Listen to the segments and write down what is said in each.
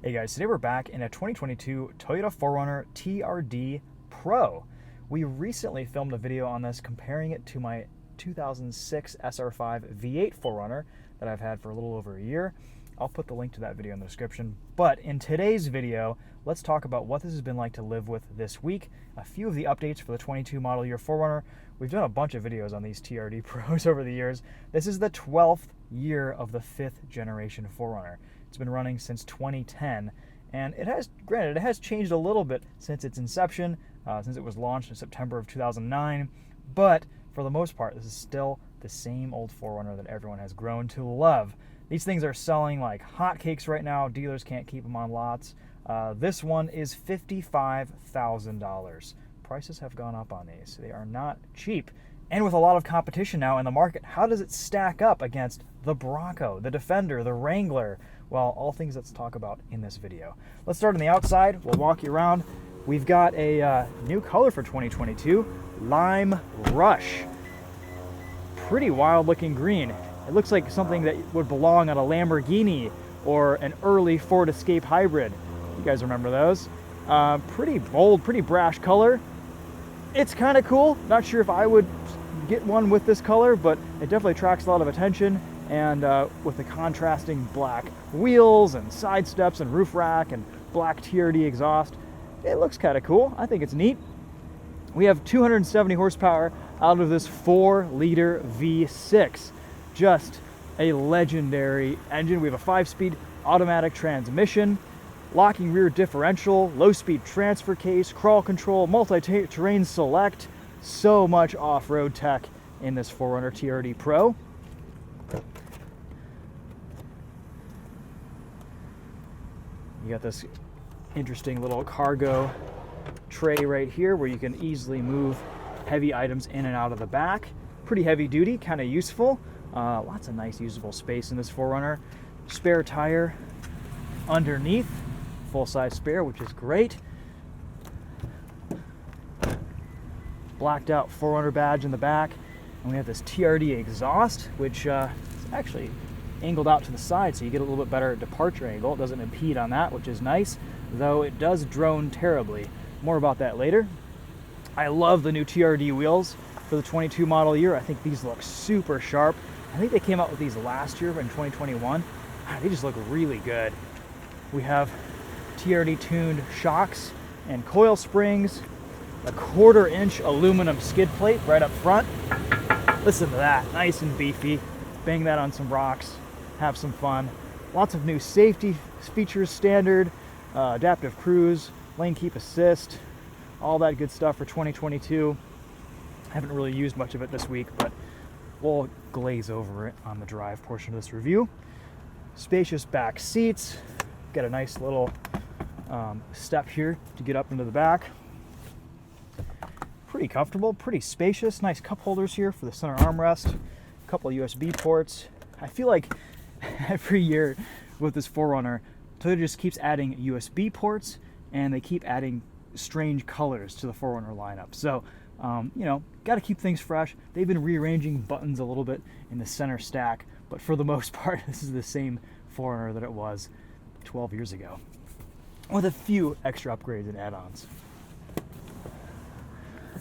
Hey guys, today we're back in a 2022 Toyota 4Runner TRD Pro. We recently filmed a video on this comparing it to my 2006 SR5 V8 4Runner that I've had for a little over a year. I'll put the link to that video in the description. But in today's video, let's talk about what this has been like to live with this week, a few of the updates for the 22 model year 4Runner. We've done a bunch of videos on these TRD Pros over the years. This is the 12th year of the 5th generation 4Runner. It's been running since 2010, and it has changed a little bit since its inception, since it was launched in September of 2009, but for the most part, this is still the same old 4Runner that everyone has grown to love. These things are selling like hotcakes right now. Dealers can't keep them on lots. This one is $55,000. Prices have gone up on these. They are not cheap. And with a lot of competition now in the market, how does it stack up against the Bronco, the Defender, the Wrangler? Well, all things let's talk about in this video. Let's start on the outside. We'll walk you around. We've got a new color for 2022, Lime Rush. Pretty wild looking green. It looks like something that would belong on a Lamborghini or an early Ford Escape hybrid. You guys remember those? Pretty bold, pretty brash color. It's kind of cool. Not sure if I would get one with this color, but it definitely attracts a lot of attention. And with the contrasting black wheels and side steps and roof rack and black TRD exhaust, it looks kind of cool. I think it's neat. We have 270 horsepower out of this 4-liter V6. Just a legendary engine. We have a 5-speed automatic transmission, locking rear differential, low-speed transfer case, crawl control, multi-terrain select. So much off-road tech in this 4Runner TRD Pro. You got this interesting little cargo tray right here where you can easily move heavy items in and out of the back. Pretty heavy duty, kind of useful. Lots of nice usable space in this 4Runner. Spare tire underneath, full-size spare, which is great. Blacked out 4Runner badge in the back. And we have this TRD exhaust, which is actually angled out to the side, so you get a little bit better departure angle. It doesn't impede on that, which is nice, though it does drone terribly. More about that later. I love the new TRD wheels for the 22 model year. I think these look super sharp. I think they came out with these last year in 2021. They just look really good. We have TRD tuned shocks and coil springs, a 1/4-inch aluminum skid plate right up front. Listen to that, nice and beefy. Bang that on some rocks, have some fun. Lots of new safety features, standard, adaptive cruise, lane keep assist, all that good stuff for 2022. Haven't really used much of it this week, but we'll glaze over it on the drive portion of this review. Spacious back seats. Got a nice little step here to get up into the back. Pretty comfortable, pretty spacious. Nice cup holders here for the center armrest. A couple of USB ports. I feel like every year with this 4Runner, Toyota just keeps adding USB ports, and they keep adding strange colors to the 4Runner lineup. So, you know, got to keep things fresh. They've been rearranging buttons a little bit in the center stack, but for the most part, this is the same 4Runner that it was 12 years ago, with a few extra upgrades and add-ons.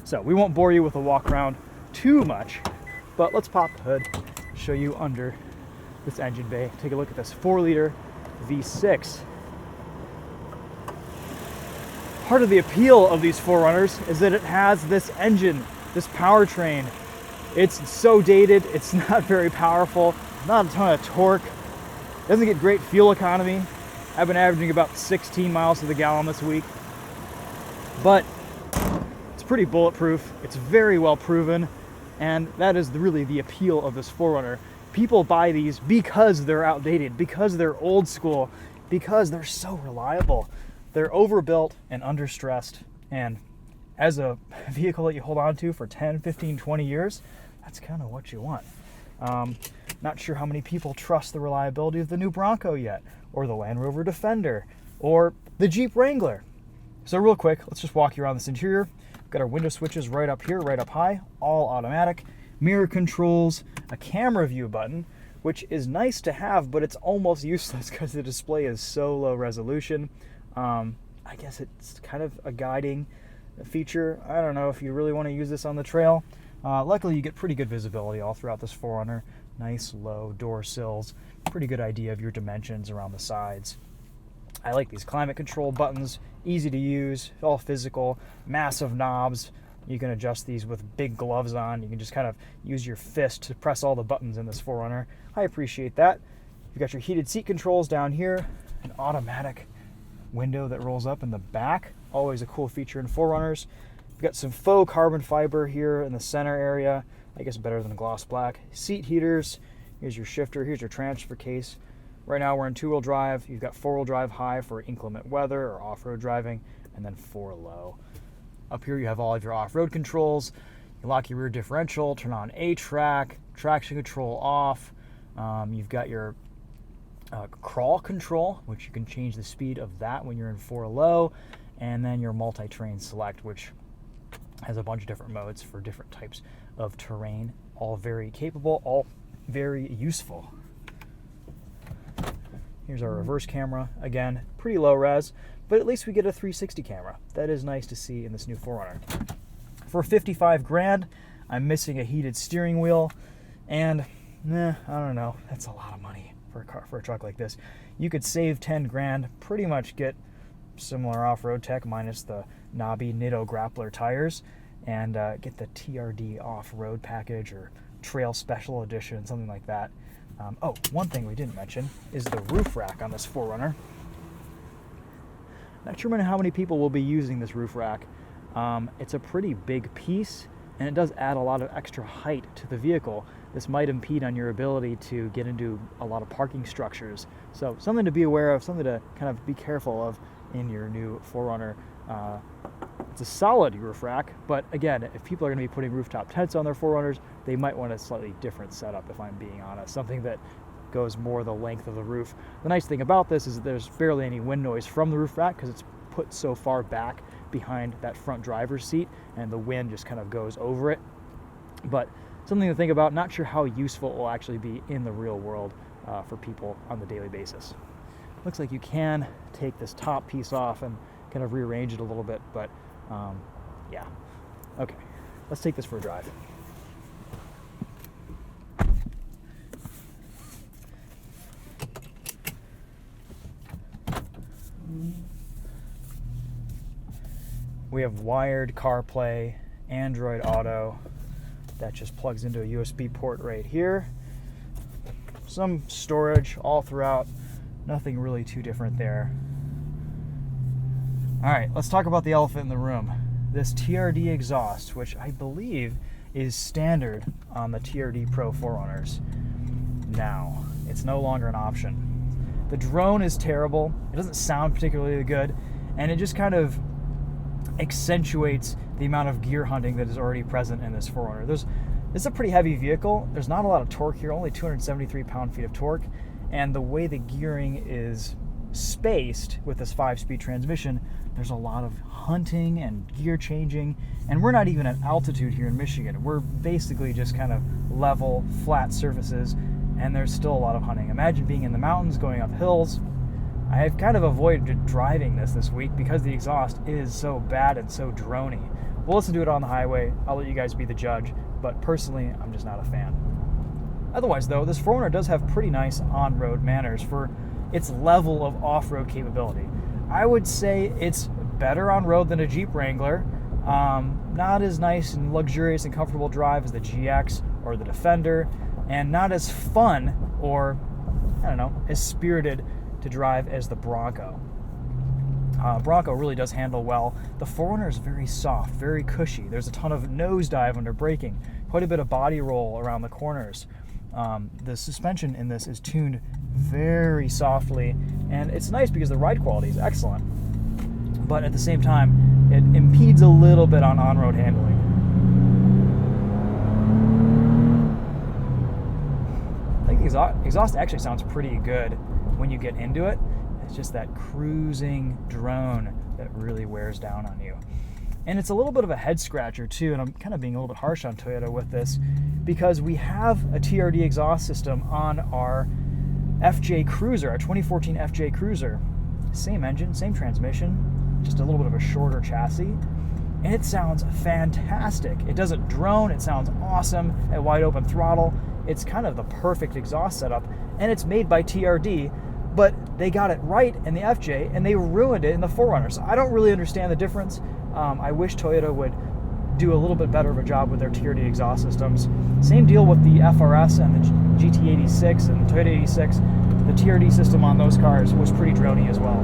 So we won't bore you with a walk around too much, but let's pop the hood, show you under this engine bay. Take a look at this 4-liter V6. Part of the appeal of these 4Runners is that it has this engine, this powertrain. It's so dated, it's not very powerful, not a ton of torque, doesn't get great fuel economy. I've been averaging about 16 miles to the gallon this week, but it's pretty bulletproof. It's very well proven, and that is really the appeal of this 4Runner. People buy these because they're outdated, because they're old school, because they're so reliable. They're overbuilt and understressed, and as a vehicle that you hold on to for 10, 15, 20 years, that's kind of what you want. Not sure how many people trust the reliability of the new Bronco yet, or the Land Rover Defender, or the Jeep Wrangler. So real quick, let's just walk you around this interior. We've got our window switches right up here, right up high, all automatic. Mirror controls, a camera view button, which is nice to have, but it's almost useless because the display is so low resolution. I guess it's kind of a guiding feature. I don't know if you really want to use this on the trail. Luckily, you get pretty good visibility all throughout this 4Runner. Nice low door sills, pretty good idea of your dimensions around the sides. I like these climate control buttons, easy to use, all physical, massive knobs. You can adjust these with big gloves on. You can just kind of use your fist to press all the buttons in this 4Runner. I appreciate that. You've got your heated seat controls down here, an automatic window that rolls up in the back. Always a cool feature in 4Runners. You've got some faux carbon fiber here in the center area. I guess better than gloss black. Seat heaters. Here's your shifter. Here's your transfer case. Right now we're in 2-wheel drive. You've got 4-wheel drive high for inclement weather or off-road driving, and then 4 low. Up here you have all of your off-road controls. You lock your rear differential, turn on A-track, traction control off. You've got your crawl control, which you can change the speed of that when you're in 4 low, and then your multi-terrain select, which has a bunch of different modes for different types of terrain. All very capable, all very useful. Here's our reverse camera. Again, pretty low res, but at least we get a 360 camera. That is nice to see in this new 4Runner. For 55 grand, I'm missing a heated steering wheel, and I don't know, that's a lot of money for a truck like this. You could save 10 grand, pretty much get similar off-road tech minus the knobby Nitto Grappler tires, and get the TRD off-road package or Trail Special Edition, something like that. One thing we didn't mention is the roof rack on this 4Runner. Not sure how many people will be using this roof rack. It's a pretty big piece, and it does add a lot of extra height to the vehicle. This might impede on your ability to get into a lot of parking structures. So something to be aware of, something to kind of be careful of in your new 4Runner. It's a solid roof rack, but again, if people are going to be putting rooftop tents on their 4Runners, they might want a slightly different setup, if I'm being honest. Something that goes more the length of the roof. The nice thing about this is that there's barely any wind noise from the roof rack because it's put so far back behind that front driver's seat, and the wind just kind of goes over it. But something to think about. Not sure how useful it will actually be in the real world for people on the daily basis. Looks like you can take this top piece off and kind of rearrange it a little bit, but yeah. Okay, let's take this for a drive. We have wired CarPlay, Android Auto. That just plugs into a USB port right here. Some storage all throughout. Nothing really too different there. All right, let's talk about the elephant in the room. This TRD exhaust, which I believe is standard on the TRD Pro 4Runners. Now, it's no longer an option. The drone is terrible. It doesn't sound particularly good, and it just kind of accentuates the amount of gear hunting that is already present in this 4Runner. This is a pretty heavy vehicle. There's not a lot of torque here, only 273 pound-feet of torque, and the way the gearing is spaced with this 5-speed transmission, there's a lot of hunting and gear changing, and we're not even at altitude here in Michigan. We're basically just kind of level, flat surfaces, and there's still a lot of hunting. Imagine being in the mountains, going up hills. I have kind of avoided driving this week because the exhaust is so bad and so drony. We'll listen to it on the highway. I'll let you guys be the judge, but personally, I'm just not a fan. Otherwise, though, this 4Runner does have pretty nice on-road manners for its level of off-road capability. I would say it's better on-road than a Jeep Wrangler. Not as nice and luxurious and comfortable drive as the GX or the Defender, and not as fun or, I don't know, as spirited to drive as the Bronco. Bronco really does handle well. The 4Runner is very soft, very cushy. There's a ton of nosedive under braking, quite a bit of body roll around the corners. The suspension in this is tuned very softly, and it's nice because the ride quality is excellent. But at the same time, it impedes a little bit on on-road handling. I think the exhaust actually sounds pretty good when you get into it. It's just that cruising drone that really wears down on you. And it's a little bit of a head scratcher too, and I'm kind of being a little bit harsh on Toyota with this. because we have a TRD exhaust system on our FJ Cruiser, our 2014 FJ Cruiser. Same engine, same transmission, just a little bit of a shorter chassis. And it sounds fantastic. It doesn't drone, it sounds awesome at wide open throttle. It's kind of the perfect exhaust setup, and it's made by TRD, but they got it right in the FJ and they ruined it in the 4Runner. So I don't really understand the difference. I wish Toyota would do a little bit better of a job with their TRD exhaust systems. Same deal with the FRS and the GT86 and the Toyota 86. The TRD system on those cars was pretty drony as well.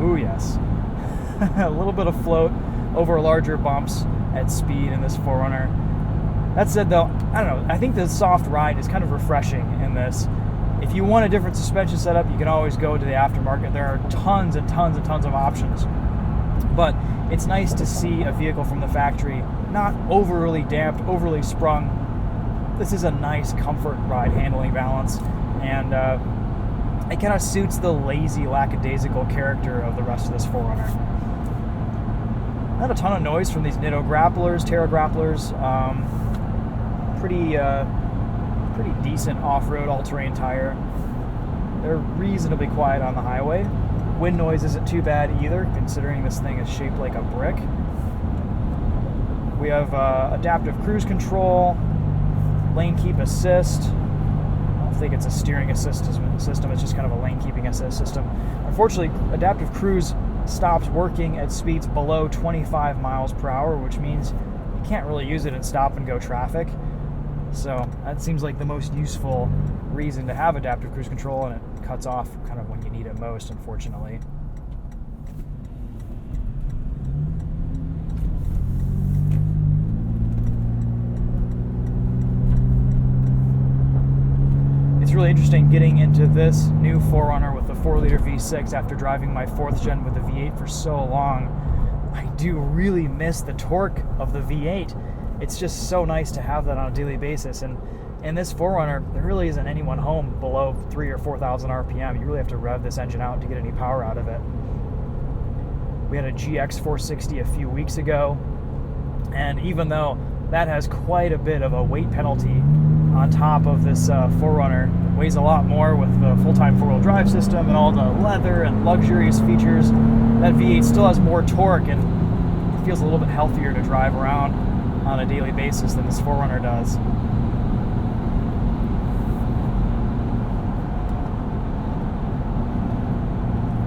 Ooh, yes. A little bit of float over larger bumps at speed in this 4Runner. That said, though, I don't know. I think the soft ride is kind of refreshing in this. If you want a different suspension setup, you can always go to the aftermarket. There are tons and tons and tons of options. But it's nice to see a vehicle from the factory not overly damped, overly sprung. This is a nice comfort ride handling balance, and it kind of suits the lazy, lackadaisical character of the rest of this 4Runner. Not a ton of noise from these Nitto grapplers, Terra grapplers. Pretty decent off-road all-terrain tire. They're reasonably quiet on the highway. Wind noise isn't too bad either, considering this thing is shaped like a brick. We have adaptive cruise control, lane keep assist. I don't think it's a steering assist system, it's just kind of a lane keeping assist system. Unfortunately, adaptive cruise stops working at speeds below 25 miles per hour, which means you can't really use it in stop and go traffic. So that seems like the most useful reason to have adaptive cruise control, and it cuts off kind of when you need it most, unfortunately. It's really interesting getting into this new 4Runner with the 4-liter V6 after driving my 4th gen with the V8 for so long. I do really miss the torque of the V8. It's just so nice to have that on a daily basis. And in this 4Runner, there really isn't anyone home below 3,000 or 4,000 RPM. You really have to rev this engine out to get any power out of it. We had a GX 460 a few weeks ago, and even though that has quite a bit of a weight penalty on top of this 4Runner, weighs a lot more with the full-time 4-wheel drive system and all the leather and luxurious features, that V8 still has more torque and it feels a little bit healthier to drive around on a daily basis than this 4Runner does.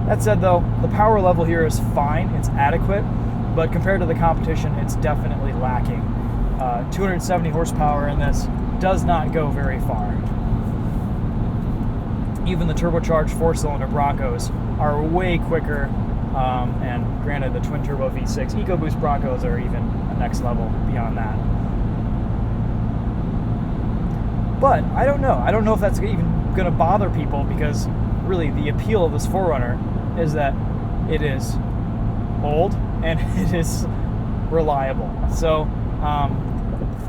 That said, though, the power level here is fine, it's adequate, but compared to the competition, it's definitely lacking. 270 horsepower in this does not go very far. Even the turbocharged 4-cylinder Broncos are way quicker, and granted, the twin-turbo V6 EcoBoost Broncos are even a next level beyond that. But I don't know. I don't know if that's even going to bother people, because really the appeal of this 4Runner is that it is old and it is reliable. So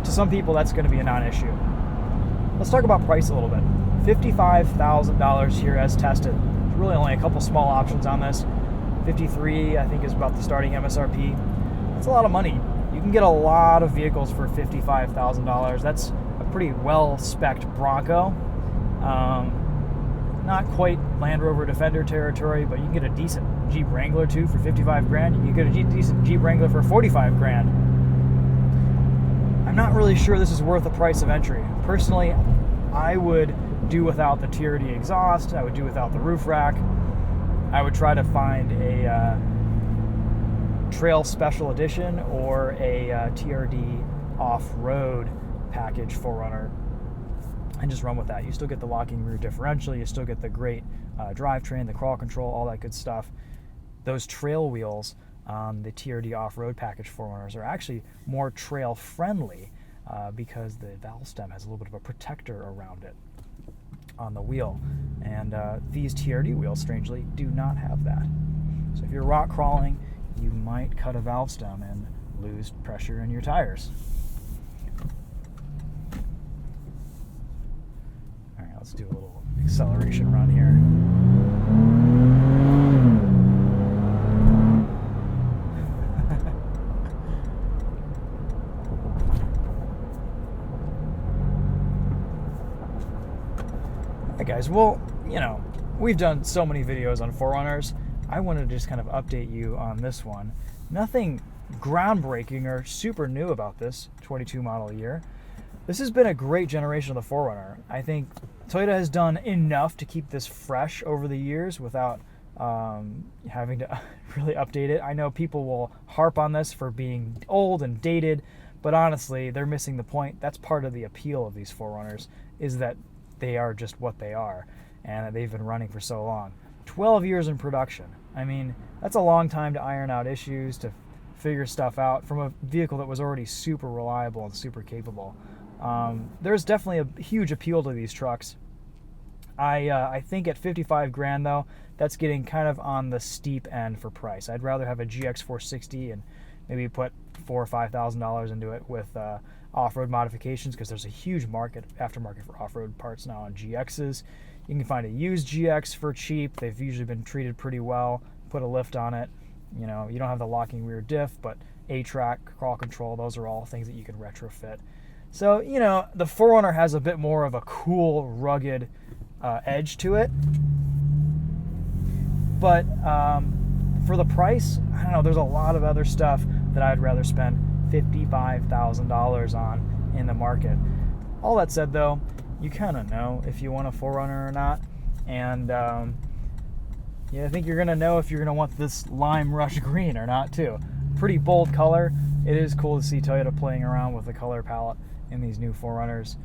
to some people, that's going to be a non-issue. Let's talk about price a little bit. $55,000 here as tested. There's really only a couple small options on this. 53, I think, is about the starting MSRP. That's a lot of money. You can get a lot of vehicles for $55,000. That's a pretty well-spec'd Bronco. Not quite Land Rover Defender territory, but you can get a decent Jeep Wrangler too for 55 grand. You can get a decent Jeep Wrangler for 45 grand. I'm not really sure this is worth the price of entry. Personally, I would do without the TRD exhaust. I would do without the roof rack. I would try to find a Trail Special Edition or a TRD off-road package 4Runner and just run with that. You still get the locking rear differential, you still get the great drivetrain, the crawl control, all that good stuff. Those trail wheels on the TRD off-road package 4Runners are actually more trail friendly because the valve stem has a little bit of a protector around it on the wheel, and these TRD wheels, strangely, do not have that. So if you're rock crawling, you might cut a valve stem and lose pressure in your tires. All right, let's do a little acceleration run here. guys, well, we've done so many videos on 4Runners. I wanted to just kind of update you on this one. Nothing groundbreaking or super new about this 22 model year. This has been a great generation of the 4Runner. I think Toyota has done enough to keep this fresh over the years without having to really update it. I know people will harp on this for being old and dated, but honestly, they're missing the point. That's part of the appeal of these 4Runners, is that they are just what they are, and that they've been running for so long. 12 years in production. I mean, that's a long time to iron out issues, to figure stuff out from a vehicle that was already super reliable and super capable. There's definitely a huge appeal to these trucks. I think at 55 grand though, that's getting kind of on the steep end for price. I'd rather have a GX 460 and maybe put $4,000 or $5,000 into it with off-road modifications, because there's a huge aftermarket for off-road parts now on GXs. You can find a used GX for cheap. They've usually been treated pretty well. Put a lift on it. You don't have the locking rear diff, but A-track, crawl control, those are all things that you can retrofit. So, the 4Runner has a bit more of a cool, rugged edge to it. But for the price, I don't know, there's a lot of other stuff that I'd rather spend $55,000 on in the market. All that said, though, you kind of know if you want a 4Runner or not. And I think you're going to know if you're going to want this lime rush green or not, too. Pretty bold color. It is cool to see Toyota playing around with the color palette in these new 4Runners.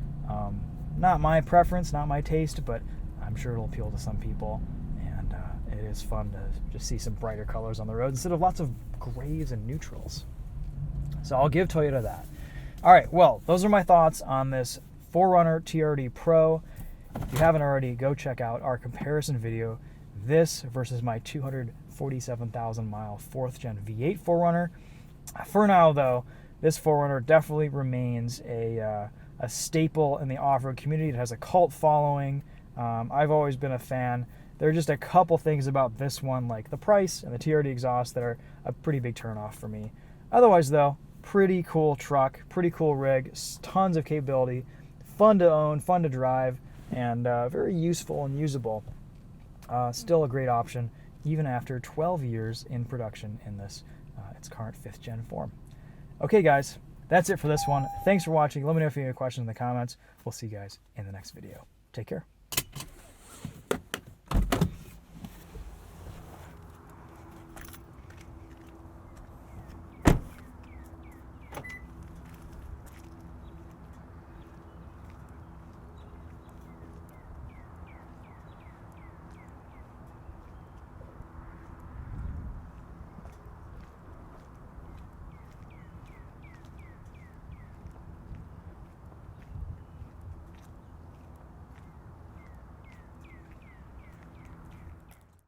Not my preference, not my taste, but I'm sure it'll appeal to some people. And it is fun to just see some brighter colors on the road instead of lots of grays and neutrals. So I'll give Toyota that. All right, well, those are my thoughts on this 4Runner TRD Pro. If you haven't already, go check out our comparison video. This versus my 247,000 mile 4th gen V8 4Runner. For now, though, this 4Runner definitely remains a staple in the off-road community. It has a cult following. I've always been a fan. There are just a couple things about this one, like the price and the TRD exhaust, that are a pretty big turnoff for me. Otherwise, though, pretty cool truck, pretty cool rig, tons of capability, fun to own, fun to drive, and very useful and usable. Still a great option, even after 12 years in production in its current 5th gen form. Okay, guys, that's it for this one. Thanks for watching. Let me know if you have any questions in the comments. We'll see you guys in the next video. Take care.